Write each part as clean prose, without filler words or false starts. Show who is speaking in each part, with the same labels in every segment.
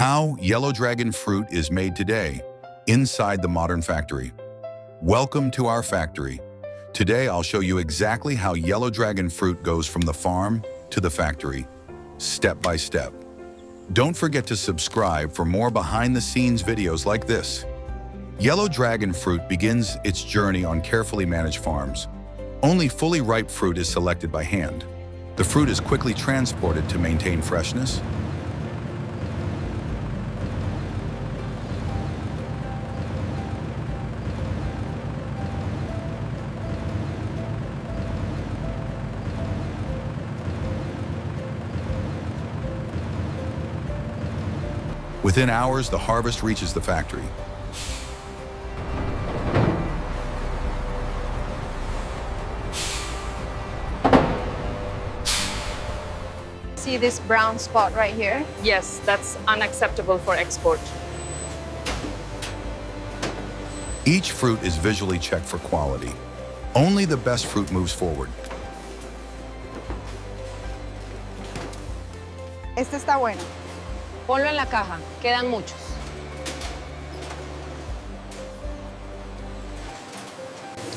Speaker 1: How yellow dragon fruit is made today inside the modern factory. Welcome to our factory. Today I'll show you exactly how yellow dragon fruit goes from the farm to the factory, step by step. Don't forget to subscribe for more behind-the-scenes videos like this. Yellow dragon fruit begins its journey on carefully managed farms. Only fully ripe fruit is selected by hand. The fruit is quickly transported to maintain freshness. Within hours, the harvest reaches the factory.
Speaker 2: See this brown spot right here?
Speaker 3: Yes, that's unacceptable for export.
Speaker 1: Each fruit is visually checked for quality. Only the best fruit moves forward.
Speaker 2: Este está bueno.
Speaker 3: Ponlo en la caja, quedan muchos.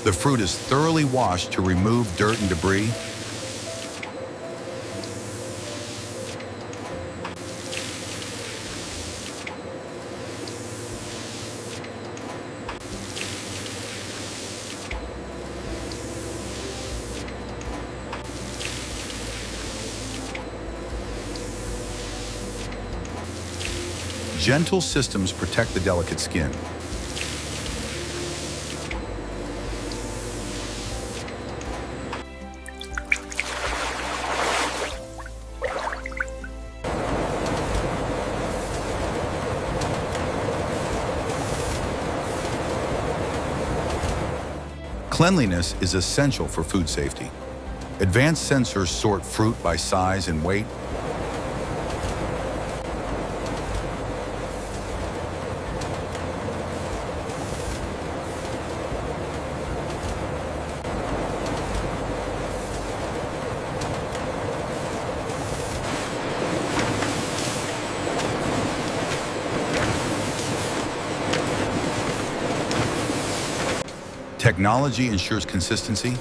Speaker 1: The fruit is thoroughly washed to remove dirt and debris. Gentle systems protect the delicate skin. Cleanliness is essential for food safety. Advanced sensors sort fruit by size and weight. Technology ensures consistency.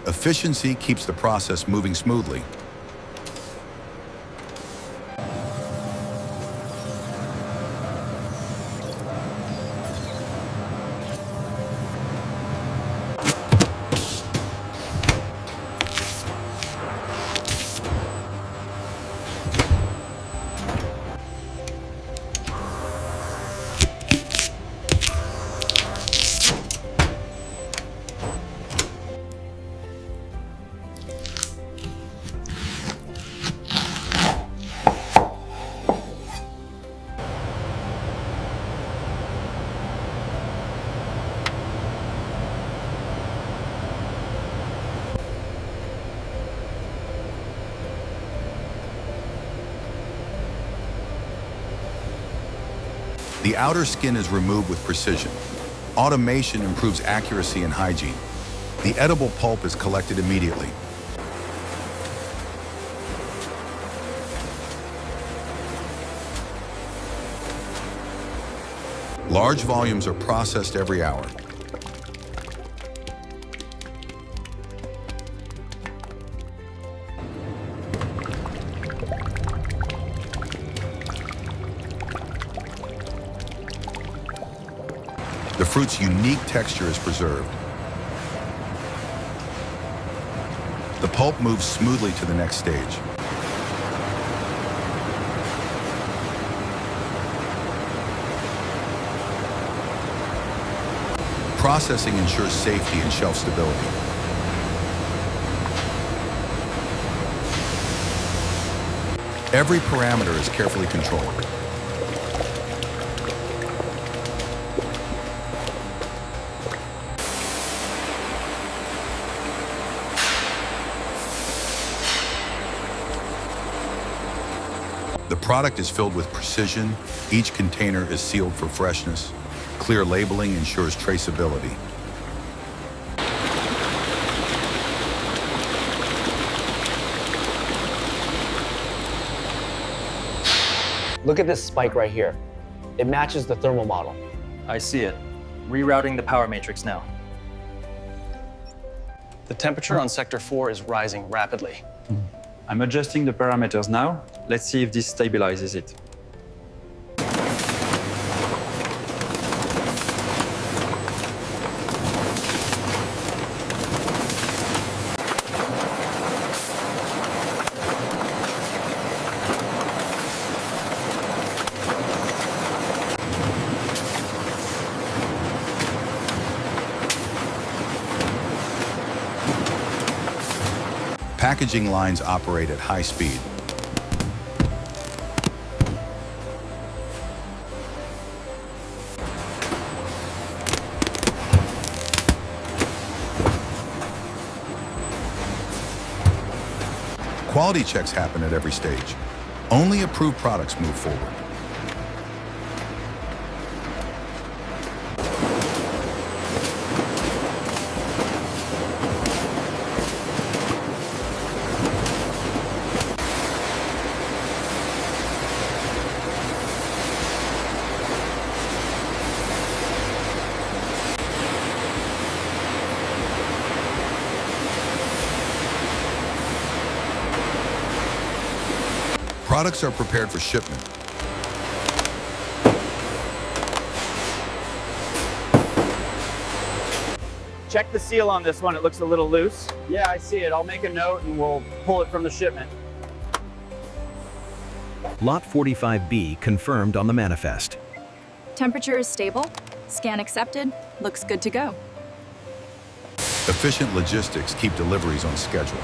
Speaker 1: Efficiency keeps the process moving smoothly. The outer skin is removed with precision. Automation improves accuracy and hygiene. The edible pulp is collected immediately. Large volumes are processed every hour. The fruit's unique texture is preserved. The pulp moves smoothly to the next stage. Processing ensures safety and shelf stability. Every parameter is carefully controlled. The product is filled with precision. Each container is sealed for freshness. Clear labeling ensures traceability.
Speaker 4: Look at this spike right here. It matches the thermal model.
Speaker 5: I see it. Rerouting the power matrix now.
Speaker 4: The temperature on sector 4 is rising rapidly.
Speaker 5: I'm adjusting the parameters now. Let's see if this stabilizes it.
Speaker 1: Packaging lines operate at high speed. Quality checks happen at every stage. Only approved products move forward. Products are prepared for shipment.
Speaker 6: Check the seal on this one, it looks a little loose. Yeah, I see it. I'll make a note and we'll pull it from the shipment.
Speaker 7: Lot 45B confirmed on the manifest.
Speaker 8: Temperature is stable. Scan accepted. Looks good to go.
Speaker 1: Efficient logistics keep deliveries on schedule.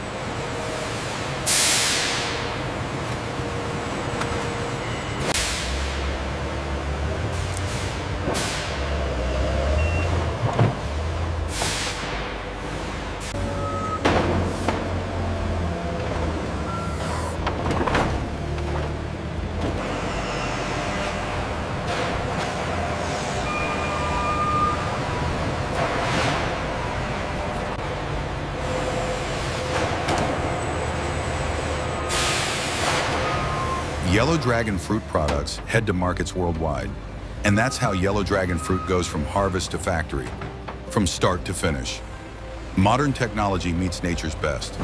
Speaker 1: Yellow Dragon fruit products head to markets worldwide. And that's how Yellow Dragon fruit goes from harvest to factory, from start to finish. Modern technology meets nature's best.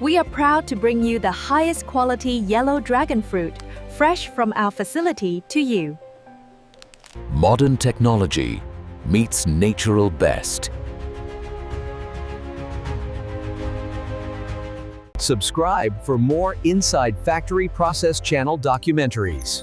Speaker 9: We are proud to bring you the highest quality yellow dragon fruit, fresh from our facility to you.
Speaker 10: Modern technology meets natural best.
Speaker 7: Subscribe for more Inside Factory Process Channel documentaries.